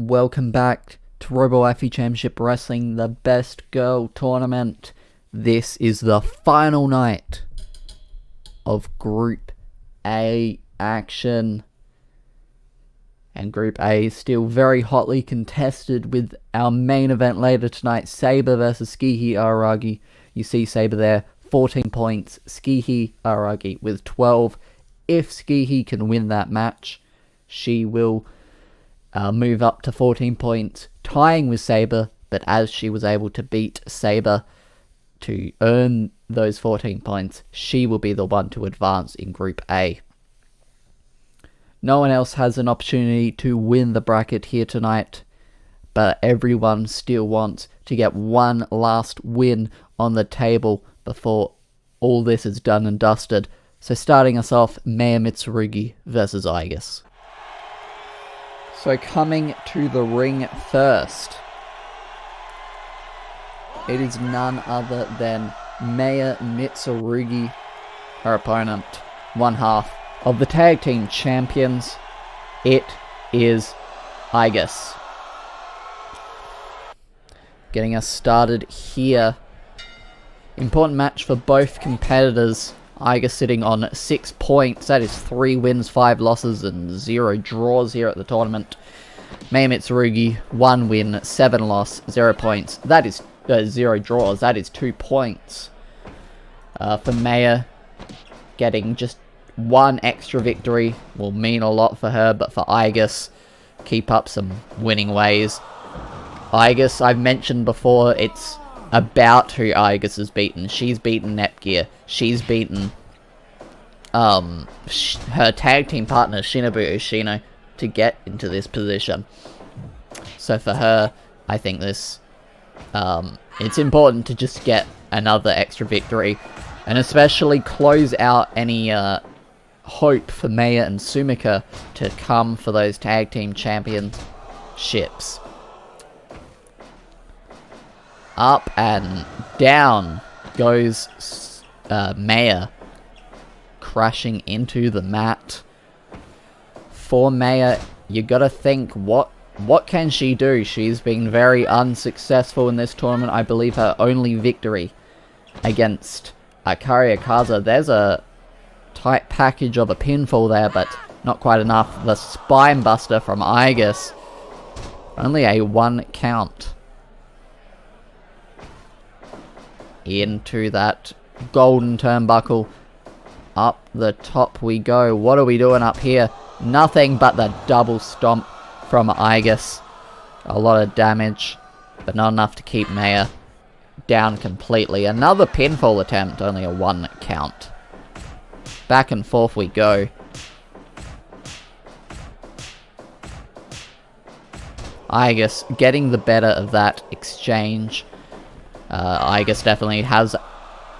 Welcome back to RWCW Championship Wrestling, the Best Girl Tournament. This is the final night of Group A action. And Group A is still very hotly contested with our main event later tonight, Sabre versus Skihi Araragi. You see Sabre there, 14 points, Skihi Araragi with 12. If Skihi can win that match, she will move up to 14 points, tying with Sabre, but as she was able to beat Sabre to earn those 14 points, she will be the one to advance in Group A. No one else has an opportunity to win the bracket here tonight, but everyone still wants to get one last win on the table before all this is done and dusted. So starting us off, Maya Mitsurugi versus Igus. So coming to the ring first, it is none other than Maya Mitsurugi, her opponent, one half of the tag team champions. It is Igus. Getting us started here. Important match for both competitors. Igus sitting on 6 points. That is 3 wins, 5 losses, and 0 draws here at the tournament. Maya Mitsurugi, 1 win, 7 loss, 0 points. That is 0 draws. That is 2 points. For Maya, getting just 1 extra victory will mean a lot for her, but for Igus, keep up some winning ways. Igus, I've mentioned before, it's about who Igus has beaten. She's beaten Netgear. She's beaten her tag team partner Shinobu Ushino to get into this position. So for her, I think this it's important to just get another extra victory, and especially close out any hope for Maya and Sumika to come for those tag team championships. Up and down goes Maya, crashing into the mat. For Maya, you gotta think, what can she do? She's been very unsuccessful in this tournament. I believe her only victory against Akari Akaza. There's a tight package of a pinfall there, but not quite enough. The spine buster from Igus, only a 1 count. Into that golden turnbuckle. Up the top we go. What are we doing up here? Nothing but the double stomp from Igus. A lot of damage, but not enough to keep Maya down completely. Another pinfall attempt, only a 1 count. Back and forth we go. Igus getting the better of that exchange. Igus definitely has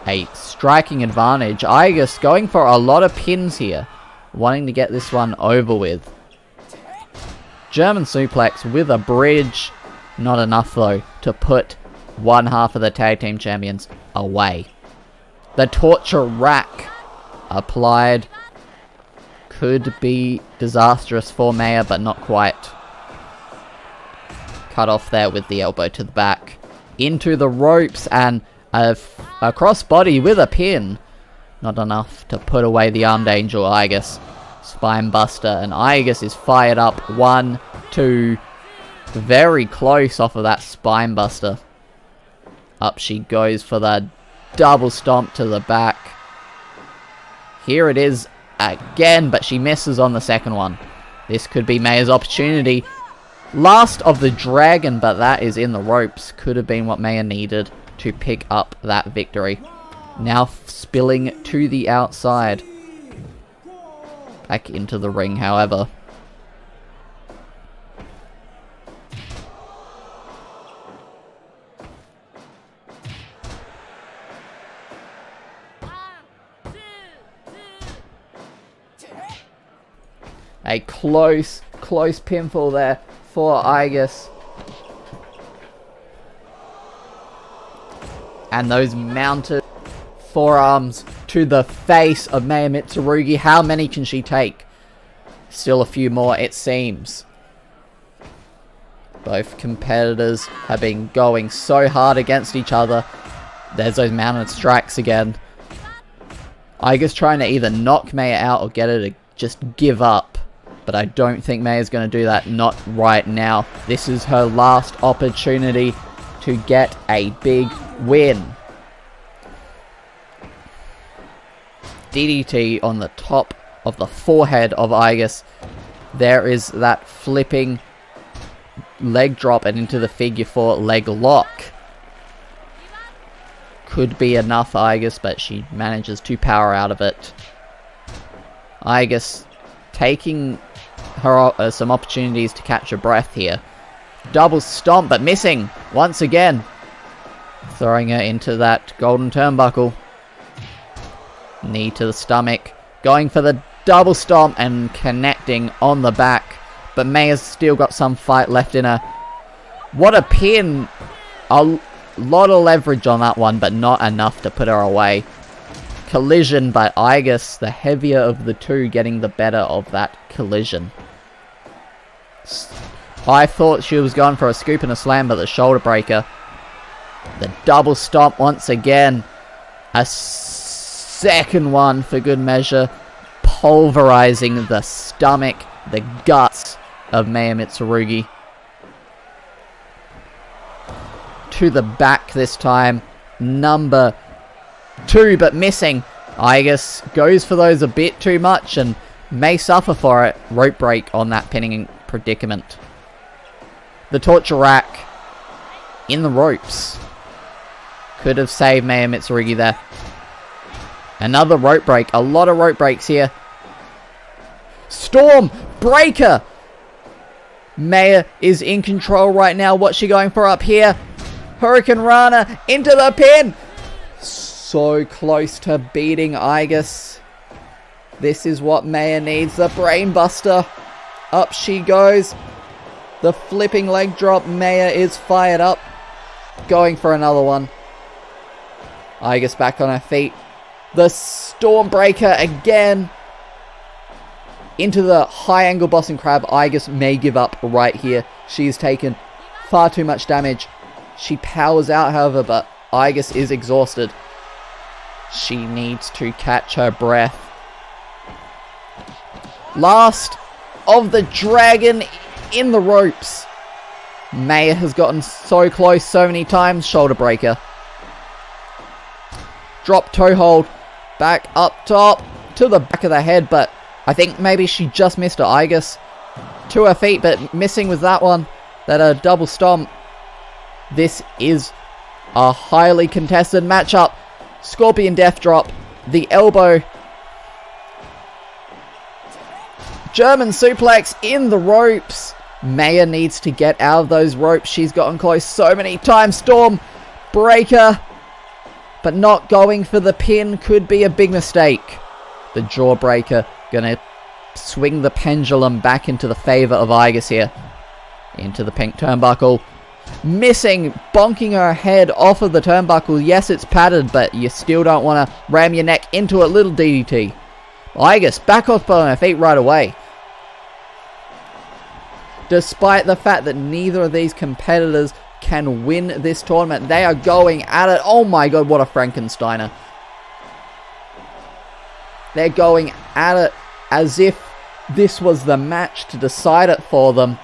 a striking advantage. Igus going for a lot of pins here, wanting to get this one over with. German suplex with a bridge. Not enough though to put one half of the tag team champions away. The torture rack applied. Could be disastrous for Maya, but not quite. Cut off there with the elbow to the back. Into the ropes and a crossbody with a pin. Not enough to put away the armed angel Igus. Spine buster, and Igus is fired up. 1, 2, very close off of that spine buster. Up she goes for the double stomp to the back. Here it is again, but she misses on the second one. This could be Maya's opportunity. Last of the dragon, but that is in the ropes. Could have been what Maya needed to pick up that victory. Now spilling to the outside. Back into the ring, however. A close pinfall there for Igus. And those mounted forearms to the face of Maya Mitsurugi. How many can she take? Still a few more, it seems. Both competitors have been going so hard against each other. There's those mounted strikes again. Iga's trying to either knock Maya out or get her to just give up. But I don't think Maya's going to do that. Not right now. This is her last opportunity to get a big win. DDT on the top of the forehead of Igus. There is that flipping leg drop and into the figure 4 leg lock. Could be enough, Igus, but she manages to power out of it. Igus taking her some opportunities to catch her breath here. Double stomp, but missing once again. Throwing her into that golden turnbuckle. Knee to the stomach. Going for the double stomp and connecting on the back. But Maya's still got some fight left in her. What a pin. A lot of leverage on that one, but not enough to put her away. Collision, but Igus, the heavier of the two, getting the better of that collision. I thought she was going for a scoop and a slam, but the shoulder breaker. The double stomp once again. A second one for good measure. Pulverizing the stomach, the guts of Maya Mitsurugi. To the back this time. Number 2, but missing. Igus goes for those a bit too much and may suffer for it. Rope break on that pinning predicament. The torture rack in the ropes. Could have saved Maya Mitsurugi there. Another rope break. A lot of rope breaks here. Storm breaker. Maya is in control right now. What's she going for up here? Hurricane Rana into the pin. So close to beating Igus. This is what Maya needs. The brain buster. Up she goes. The flipping leg drop. Maya is fired up. Going for another one. Igus back on her feet. The Stormbreaker again. Into the high angle Boston Crab. Igus may give up right here. She's taken far too much damage. She powers out, however, but Igus is exhausted. She needs to catch her breath. Last of the dragon in the ropes. Maya has gotten so close so many times. Shoulder breaker. Drop toe hold. Back up top to the back of the head, but I think maybe she just missed her. Igus to her feet, but missing with that one. That double stomp. This is a highly contested matchup. Scorpion death drop. The elbow. German suplex in the ropes. Maya needs to get out of those ropes. She's gotten close so many times. Storm breaker. But not going for the pin could be a big mistake. The jawbreaker going to swing the pendulum back into the favor of Igus here. Into the pink turnbuckle. Missing, bonking her head off of the turnbuckle. Yes, it's padded, but you still don't want to ram your neck into a little DDT. Igus back off on her feet right away. Despite the fact that neither of these competitors can win this tournament, they are going at it. Oh my god, what a Frankensteiner. They're going at it as if this was the match to decide it for them.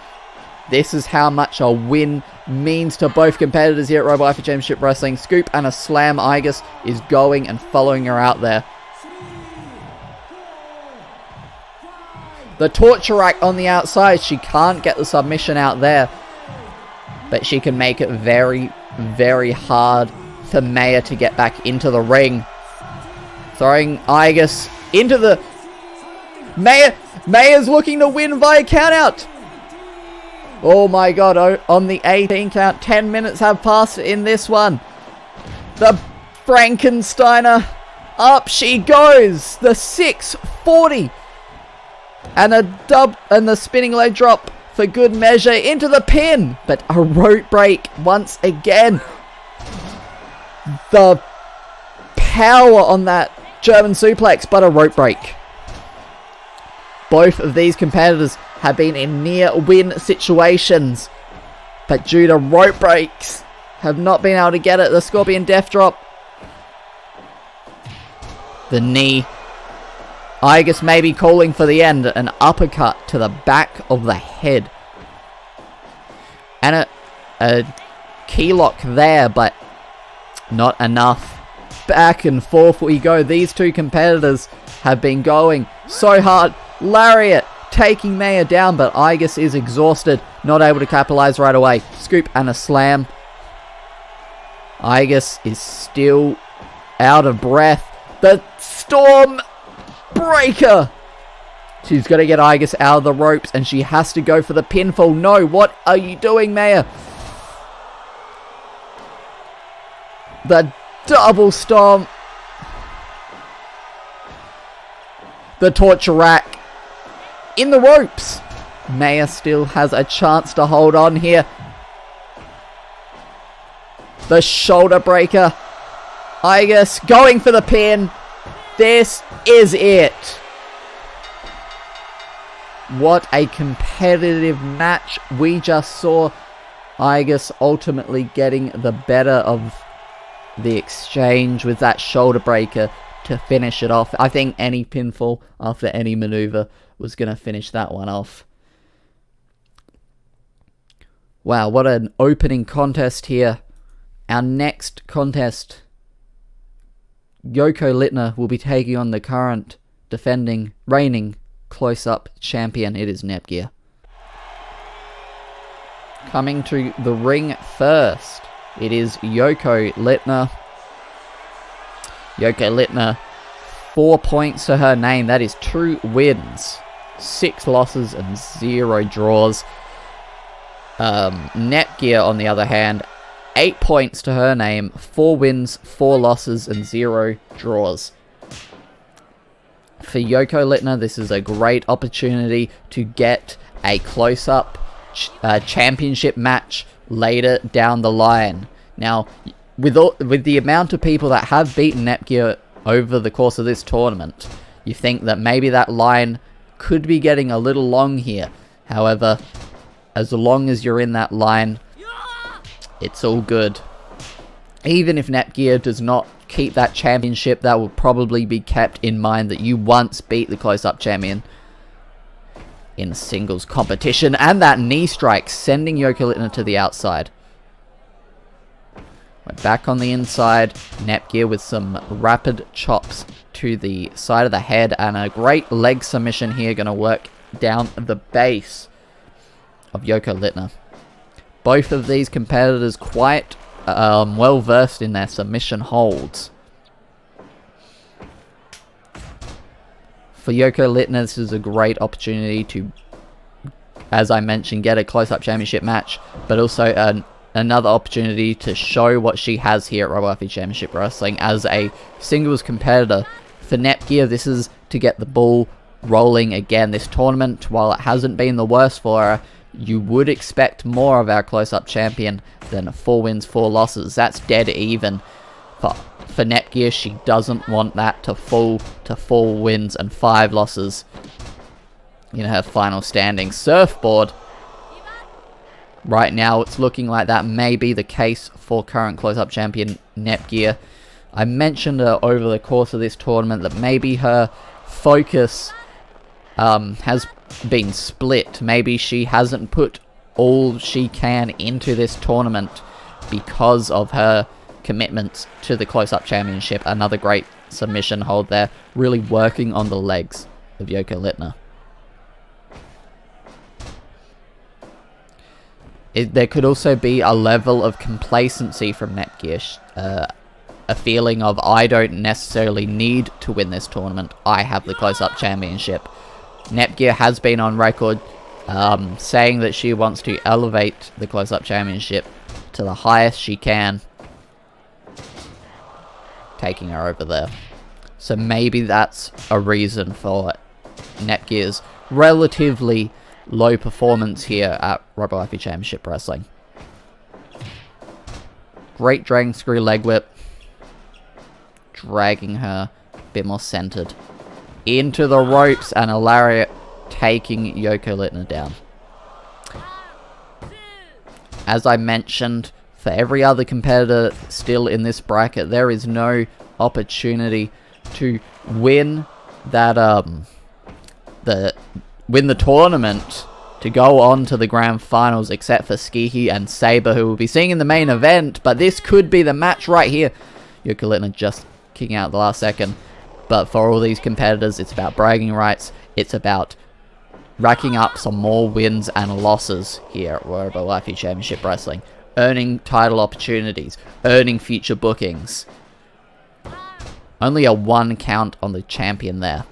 This is how much a win means to both competitors here at RWCW Championship Wrestling. Scoop and a slam. Igus is going and following her out there. The torture rack on the outside. She can't get the submission out there. But she can make it very, very hard for Maya to get back into the ring. Throwing Igus into the... Maya's looking to win via countout. Oh my god, on the 18 count, 10 minutes have passed in this one. The Frankensteiner, up she goes. The 640. And the spinning leg drop for good measure into the pin. But a rope break once again. The power on that German suplex, but a rope break. Both of these competitors have been in near win situations. But due to rope breaks, have not been able to get it. The Scorpion Death Drop. The knee. Igus maybe calling for the end. An uppercut to the back of the head. And a key lock there, but not enough. Back and forth we go. These two competitors have been going so hard. Lariat taking Maya down, but Igus is exhausted. Not able to capitalize right away. Scoop and a slam. Igus is still out of breath. The Storm Breaker. She's got to get Igus out of the ropes, and she has to go for the pinfall. No, what are you doing, Maya? The double stomp. The torture rack. In the ropes. Maya still has a chance to hold on here. The shoulder breaker. Igus going for the pin. This is it. What a competitive match we just saw. Igus ultimately getting the better of the exchange with that shoulder breaker to finish it off. I think any pinfall after any maneuver was going to finish that one off. Wow, what an opening contest here. Our next contest, Yoko Littner will be taking on the current defending, reigning close-up champion. It is Netgear. Coming to the ring first, it is Yoko Littner. Yoko Littner, 4 points to her name. That is 2 wins, 6 losses, and 0 draws. Netgear, on the other hand, 8 points to her name, 4 wins, 4 losses, and 0 draws. For Yoko Littner, this is a great opportunity to get a close-up championship match later down the line. Now, with the amount of people that have beaten Netgear over the course of this tournament, you think that maybe that line could be getting a little long here. However, as long as you're in that line, it's all good. Even if Netgear does not keep that championship, that will probably be kept in mind that you once beat the close-up champion in singles competition. And that knee strike sending Yoko Littner to the outside. We're back on the inside. Netgear with some rapid chops to the side of the head, and a great leg submission here, going to work down the base of Yoko Littner. Both of these competitors quite well versed in their submission holds. For Yoko Littner, this is a great opportunity to, as I mentioned, get a close-up championship match, but also another opportunity to show what she has here at RWCW Championship Wrestling as a singles competitor. For Netgear, this is to get the ball rolling again. This tournament, while it hasn't been the worst for her, you would expect more of our close-up champion than 4 wins, 4 losses. That's dead even. For Netgear, she doesn't want that to fall to 4 wins and 5 losses in her final standing. Surfboard. Right now, it's looking like that may be the case for current close-up champion Netgear. I mentioned over the course of this tournament that maybe her focus has been split. Maybe she hasn't put all she can into this tournament because of her commitment to the close-up championship. Another great submission hold there, really working on the legs of Yoko Littner. There could also be a level of complacency from Netgear, a feeling of, I don't necessarily need to win this tournament, I have the close-up championship. Netgear has been on record saying that she wants to elevate the close-up championship to the highest she can, taking her over there. So maybe that's a reason for Netgear's relatively low performance here at RWCW Championship Wrestling. Great dragon screw leg whip, dragging her a bit more centered into the ropes, and a lariat taking Yoko Littner down. as I mentioned, for every other competitor still in this bracket, there is no opportunity to win that win the tournament to go on to the grand finals, except for Skihi and Saber, who we'll be seeing in the main event. But this could be the match right here. Joko Littner just kicking out the last second. But for all these competitors, it's about bragging rights. It's about racking up some more wins and losses here at Royal Life Championship Wrestling. Earning title opportunities. Earning future bookings. Only a 1 count on the champion there.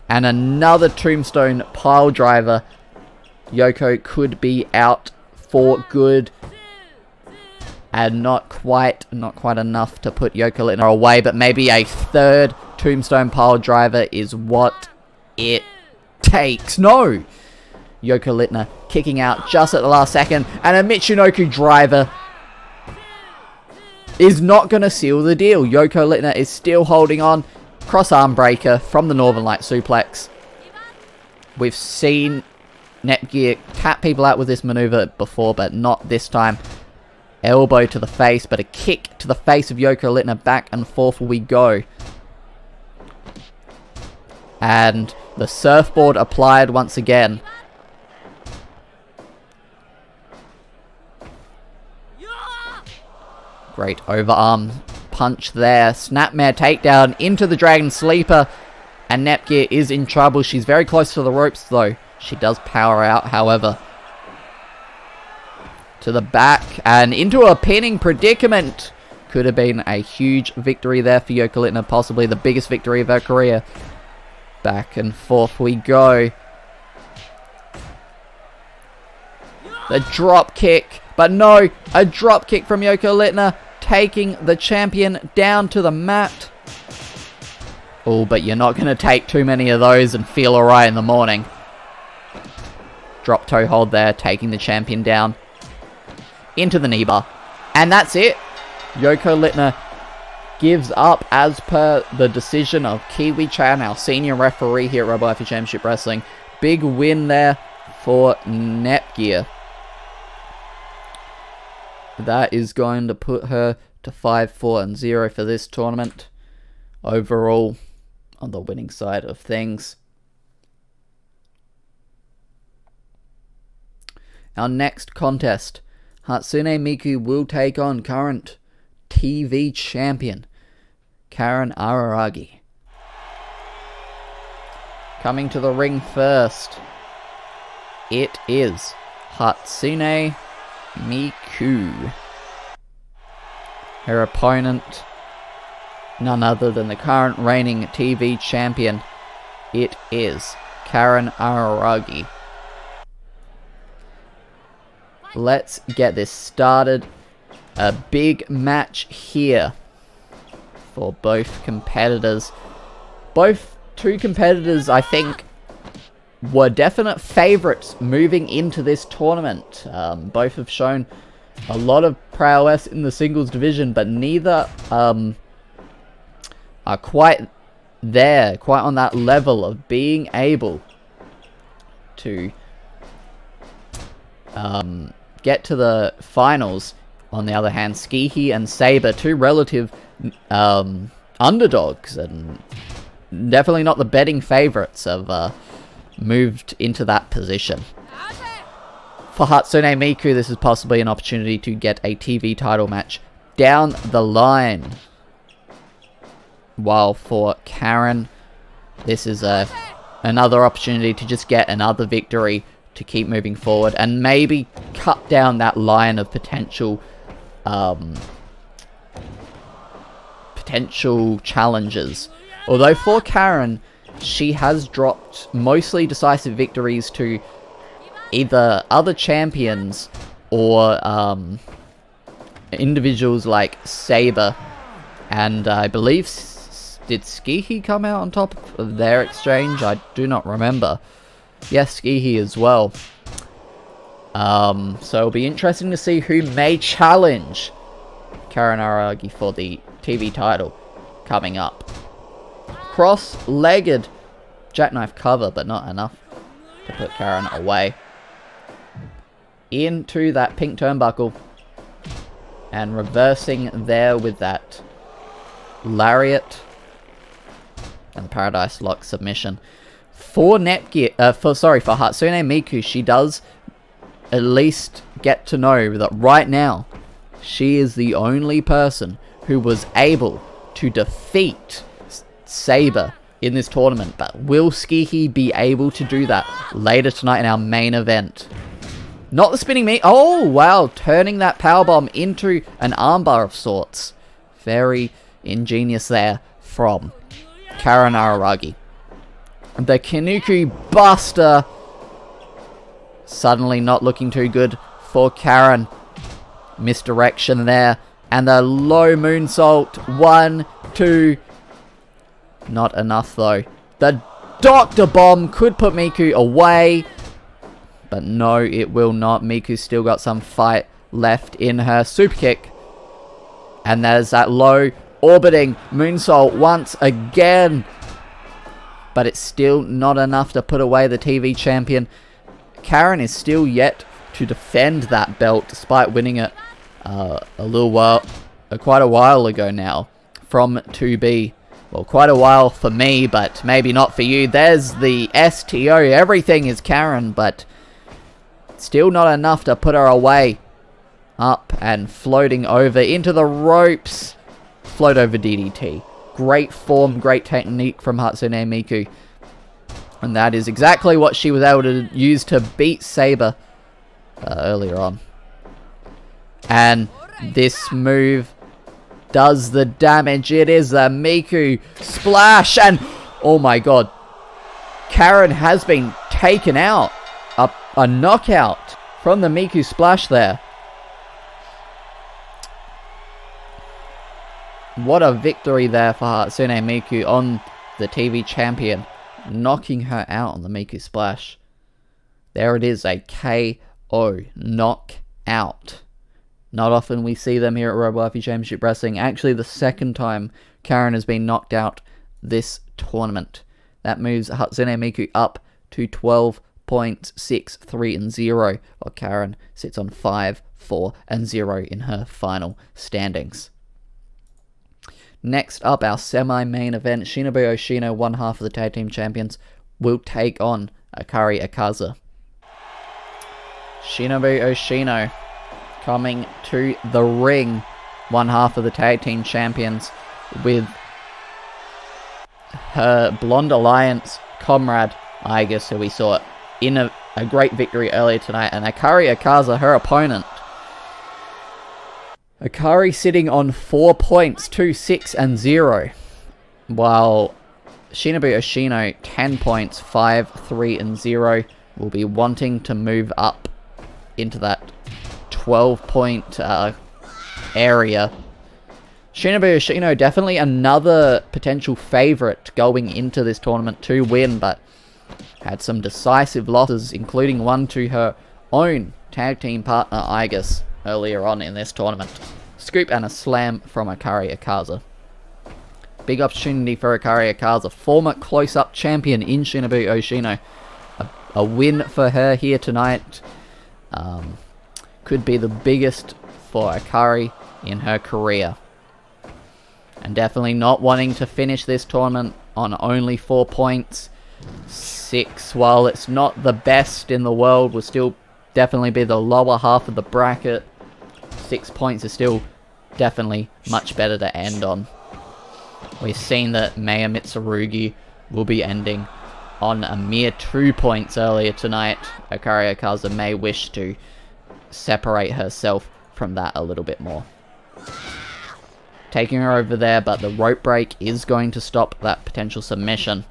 And another tombstone pile driver. Yoko could be out for good. And not quite enough to put Joko Littner away. But maybe a third tombstone pile driver is what it takes. No! Joko Littner kicking out just at the last second. And a Michinoku driver is not going to seal the deal. Joko Littner is still holding on. Cross arm breaker from the Northern Light suplex. We've seen Netgear tap people out with this maneuver before, but not this time. Elbow to the face, but a kick to the face of Joko Littner. Back and forth we go. And the surfboard applied once again. Great overarm punch there. Snapmare takedown into the Dragon Sleeper. And Netgear is in trouble. She's very close to the ropes though. She does power out, however. To the back and into a pinning predicament. Could have been a huge victory there for Joko Littner. Possibly the biggest victory of her career. Back and forth we go. The drop kick. But no, a drop kick from Joko Littner. Taking the champion down to the mat. Oh, but you're not going to take too many of those and feel alright in the morning. Drop toe hold there. Taking the champion down. Into the knee bar. And that's it. Joko Littner gives up as per the decision of Kiwi Chan, our senior referee here at RWCW Championship Wrestling. Big win there for Netgear. That is going to put her to 5-4-0 for this tournament. Overall, on the winning side of things. Our next contest. Hatsune Miku will take on current TV champion Karen Araragi. Coming to the ring first, it is Hatsune Miku. Her opponent, none other than the current reigning TV champion. It is Karen Araragi. Let's get this started. A big match here for both competitors. Both two competitors, I think, were definite favourites moving into this tournament. Both have shown a lot of prowess in the singles division, but neither are quite there, quite on that level of being able to get to the finals. On the other hand, Skihi and Saber, two relative underdogs, and definitely not the betting favourites, have moved into that position. For Hatsune Miku, this is possibly an opportunity to get a TV title match down the line. While for Karen, this is another opportunity to just get another victory to keep moving forward and maybe cut down that line of potential challenges. Although for Karen, she has dropped mostly decisive victories to either other champions or individuals like Saber, and I believe did Skihi come out on top of their exchange? I do not remember. Yes, Skihi as well. So it'll be interesting to see who may challenge Karen Araragi for the TV title coming up. Cross-legged jackknife cover, but not enough to put Karen away. into that pink turnbuckle. And reversing there with that lariat. And the Paradise Lock submission. For Hatsune Miku, she does at least get to know that right now, she is the only person who was able to defeat Saber in this tournament. But will Skiki be able to do that later tonight in our main event? Not the spinning me. Oh, wow. Turning that powerbomb into an armbar of sorts. Very ingenious there from Karen Araragi. The Kinuku Buster. Suddenly not looking too good for Karen. Misdirection there. And the low moonsault. 1, 2. Not enough though. The Dr. Bomb could put Miku away. But no, it will not. Miku's still got some fight left in her. Super kick. And there's that low orbiting moonsault once again. But it's still not enough to put away the TV champion. Karen is still yet to defend that belt despite winning it quite a while ago now from 2B. Well, quite a while for me, but maybe not for you. There's the STO. Everything is Karen, but still not enough to put her away. Up and floating over into the ropes. Float over DDT. Great form, great technique from Hatsune Miku. And that is exactly what she was able to use to beat Saber earlier on. And this move does the damage. It is a Miku splash. And oh my god. Karen has been taken out. A knockout from the Miku splash there. What a victory there for Hatsune Miku on the TV champion. Knocking her out on the Miku splash. There it is, a KO. Knockout. Not often we see them here at Robo Life Championship Wrestling. Actually, the second time Karen has been knocked out this tournament. That moves Hatsune Miku up to 12 points, 6, 3, and 0, while Karen sits on 5, 4, and 0 in her final standings. Next up, our semi-main event, Shinobu Oshino, one half of the tag team champions, will take on Akari Akaza. Shinobu Oshino coming to the ring, one half of the tag team champions, with her Blonde Alliance comrade, Igus, who we saw in a great victory earlier tonight, and Akari Akaza, her opponent. Akari sitting on 4 points, 2, 6, and 0, while Shinobu Oshino, 10 points, 5, 3, and 0, will be wanting to move up into that 12-point area. Shinobu Oshino, definitely another potential favorite going into this tournament to win, but had some decisive losses, including one to her own tag team partner, Igus, earlier on in this tournament. Scoop and a slam from Akari Akaza. Big opportunity for Akari Akaza, former close-up champion in Shinobu Oshino. A win for her here tonight. Could be the biggest for Akari in her career. And definitely not wanting to finish this tournament on only 4 points. 6, while it's not the best in the world, will still definitely be the lower half of the bracket. 6 points is still definitely much better to end on. We've seen that Maya Mitsurugi will be ending on a mere 2 points earlier tonight. Akari Akaza may wish to separate herself from that a little bit more. Taking her over there, but the rope break is going to stop that potential submission.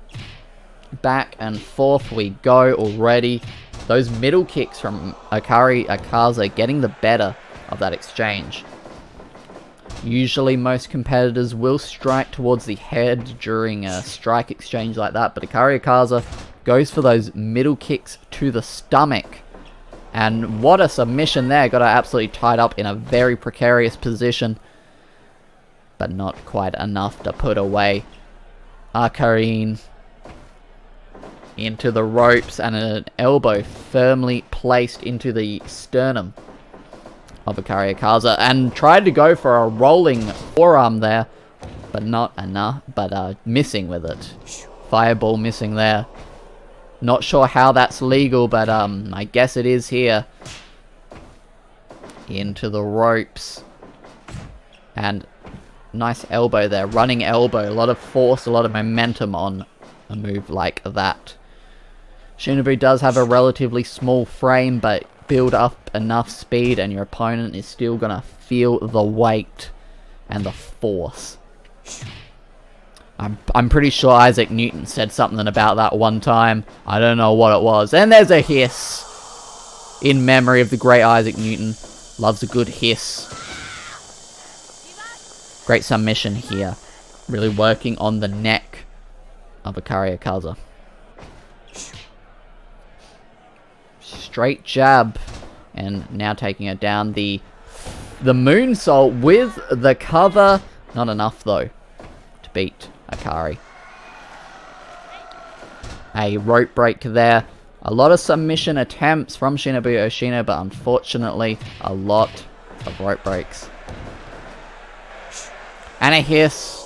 Back and forth we go already. Those middle kicks from Akari Akaza getting the better of that exchange. Usually most competitors will strike towards the head during a strike exchange like that, but Akari Akaza goes for those middle kicks to the stomach. And what a submission there. Got her absolutely tied up in a very precarious position, but not quite enough to put away Akarin. into the ropes, and an elbow firmly placed into the sternum of Hikaru Akaza, and tried to go for a rolling forearm there, but not enough, but missing with it. Fireball missing there. Not sure how that's legal, but I guess it is here. Into the ropes. And nice elbow there, running elbow, a lot of force, a lot of momentum on a move like that. Shinobu does have a relatively small frame, but build up enough speed and your opponent is still gonna feel the weight and the force. I'm pretty sure Isaac Newton said something about that one time. I don't know what it was. And there's a hiss in memory of the great Isaac Newton. Loves a good hiss. Great submission here. Really working on the neck of Hikaru Akaza. Straight jab. And now taking her down. The moonsault with the cover. Not enough though to beat Hikaru. A rope break there. A lot of submission attempts from Shinobu Oshino, but unfortunately a lot of rope breaks. And a hiss.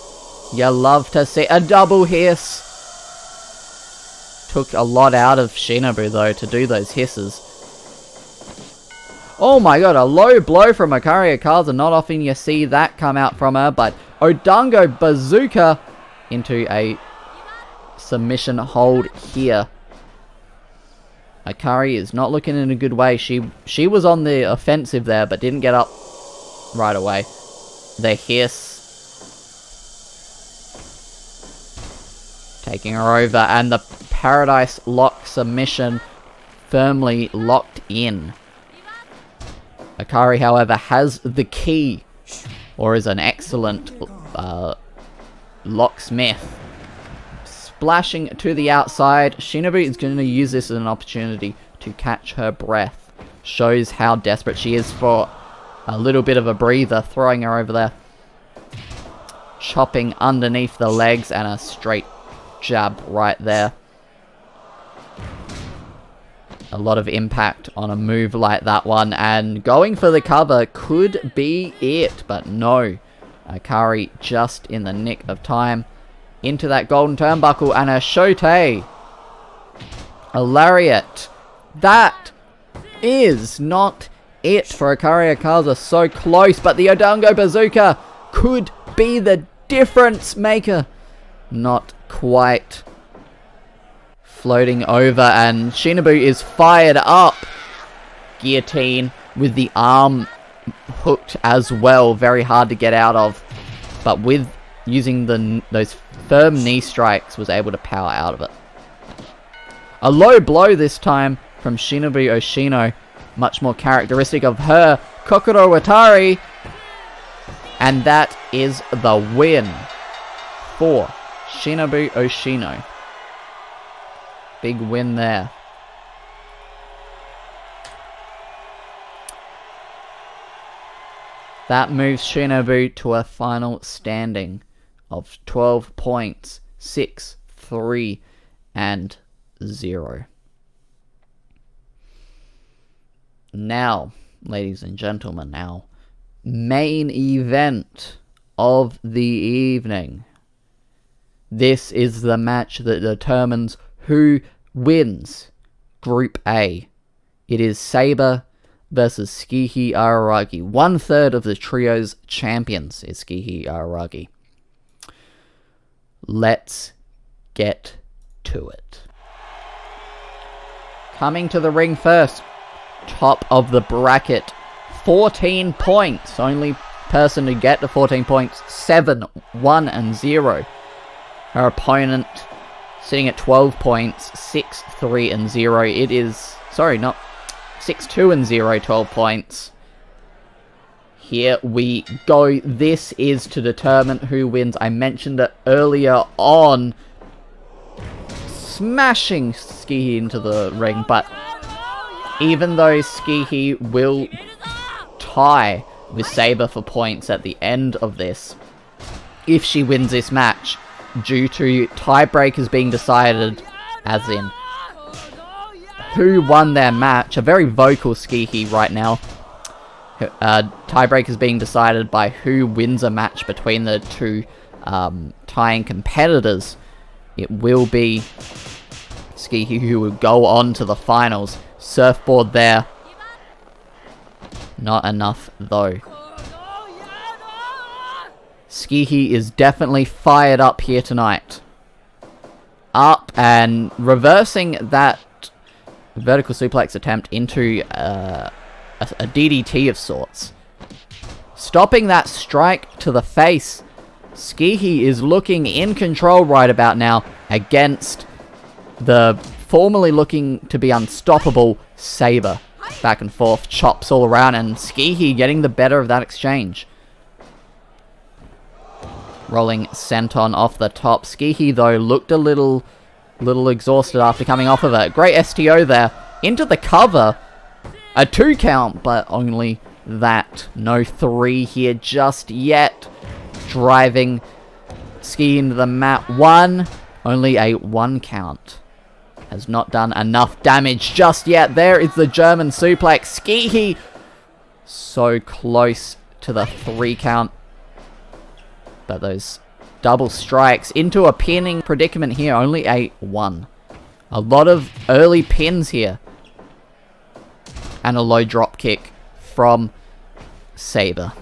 You love to see a double hiss. Took a lot out of Shinobu though to do those hisses. Oh my god, a low blow from Hikaru Akaza. Not often you see that come out from her, but Odango Bazooka into a submission hold here. Hikaru is not looking in a good way. She was on the offensive there, but didn't get up right away. The hiss. Taking her over, and the Paradise Lock submission firmly locked in. Hikaru, however, has the key, or is an excellent locksmith. Splashing to the outside. Shinobu is going to use this as an opportunity to catch her breath. Shows how desperate she is for a little bit of a breather. Throwing her over there. Chopping underneath the legs and a straight jab right there. A lot of impact on a move like that one. And going for the cover could be it. But no. Hikaru just in the nick of time. Into that golden turnbuckle and a shote. A lariat. That is not it for Hikaru Akaza. So close, but the Odango Bazooka could be the difference maker. Not quite. Floating over, and Shinobu is fired up. Guillotine with the arm hooked as well. Very hard to get out of. But with using those firm knee strikes, was able to power out of it. A low blow this time from Shinobu Oshino. Much more characteristic of her. Kokoro Watari. And that is the win for Shinobu Oshino. Big win there. That moves Shinobu to a final standing of 12 points, 6, 3, and 0. Now, ladies and gentlemen, now, main event of the evening. This is the match that determines who wins Group A. It is Saber versus Tsukiji Araragi. 1/3 of the trio's champions is Tsukiji Araragi. Let's get to it. Coming to the ring first. Top of the bracket. 14 points. Only person to get to 14 points. 7, 1, and 0. Her opponent sitting at 12 points. 6, 3, and 0. It is... Sorry, not... 6, 2, and 0. 12 points. Here we go. This is to determine who wins. I mentioned it earlier on. Smashing Tsukiji into the ring, but even though Tsukiji will tie with Saber for points at the end of this, if she wins this match, due to tiebreakers being decided as in who won their match. A very vocal Skihi right now. Tiebreak is being decided by who wins a match between the two tying competitors. It will be Skihi who will go on to the finals. Surfboard there. Not enough though. Skihi is definitely fired up here tonight. Up and reversing that vertical suplex attempt into a DDT of sorts. Stopping that strike to the face. Skihi is looking in control right about now against the formerly looking to be unstoppable Saber. Back and forth, chops all around, and Skihi getting the better of that exchange. Rolling senton off the top. Skihi, though, looked a little exhausted after coming off of it. Great STO there. Into the cover. A 2 count, but only that. No 3 here just yet. Driving Skihi into the mat. 1. Only a 1 count. Has not done enough damage just yet. There is the German suplex. Skihi so close to the 3 count. But those double strikes into a pinning predicament here. Only a 1. A lot of early pins here. And a low drop kick from Saber.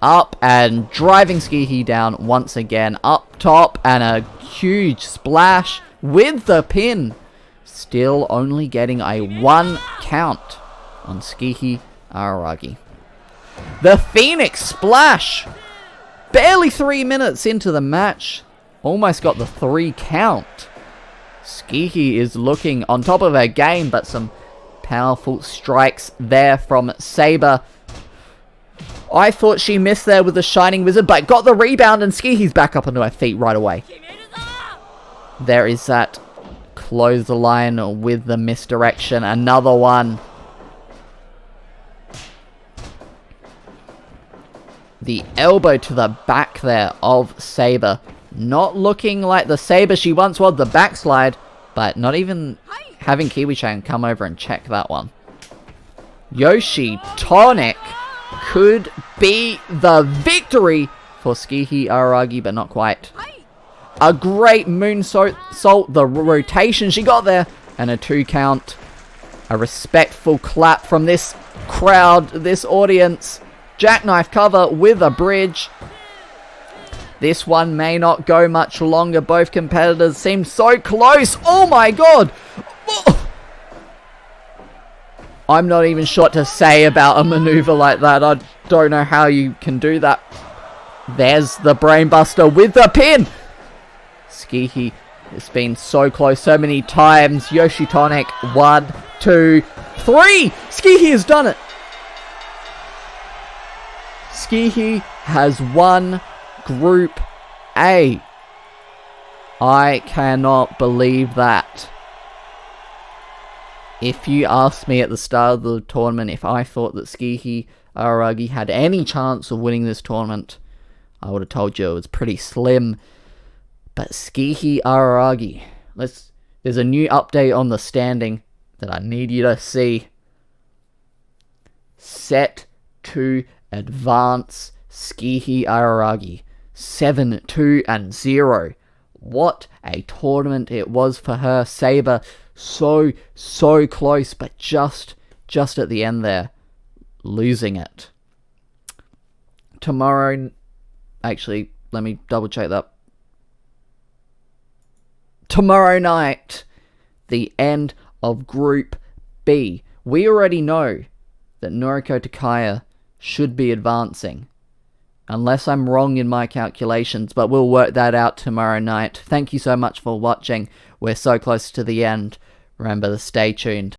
Up and driving Skihi down once again. Up top and a huge splash with the pin. Still only getting a 1 count on Skihi Araragi. The Phoenix Splash. Barely 3 minutes into the match. Almost got the 3 count. Skihi is looking on top of her game, but some powerful strikes there from Saber. I thought she missed there with the Shining Wizard, but got the rebound, and Skihi's back up onto her feet right away. There is that clothesline with the misdirection. Another one. The elbow to the back there of Saber. Not looking like the Saber she once was, the backslide. But not even having Kiwi-chan come over and check that one. Yoshi Tonic could be the victory for Skihi Araragi, but not quite. A great moonsault, the rotation she got there, and a 2 count. A respectful clap from this crowd, this audience. Jackknife cover with a bridge. This one may not go much longer. Both competitors seem so close. Oh my god! Oh. I'm not even sure what to say about a maneuver like that. I don't know how you can do that. There's the brainbuster with the pin. Skihi has been so close so many times. Yoshi Tonic, 1, 2, 3. Skihi has done it. Skihi has won Group A. I cannot believe that. If you asked me at the start of the tournament if I thought that Skihi Araragi had any chance of winning this tournament, I would have told you it was pretty slim. But Skihi Araragi, there's a new update on the standing that I need you to see. Set to advance Skihi Araragi. 7-2-0. What a tournament it was for her. Saber so close, but just at the end there, losing it. Tomorrow, actually, let me double check that. Tomorrow night, the end of Group B. We already know that Noriko Takaya should be advancing. Unless I'm wrong in my calculations, but we'll work that out tomorrow night. Thank you so much for watching. We're so close to the end. Remember to stay tuned.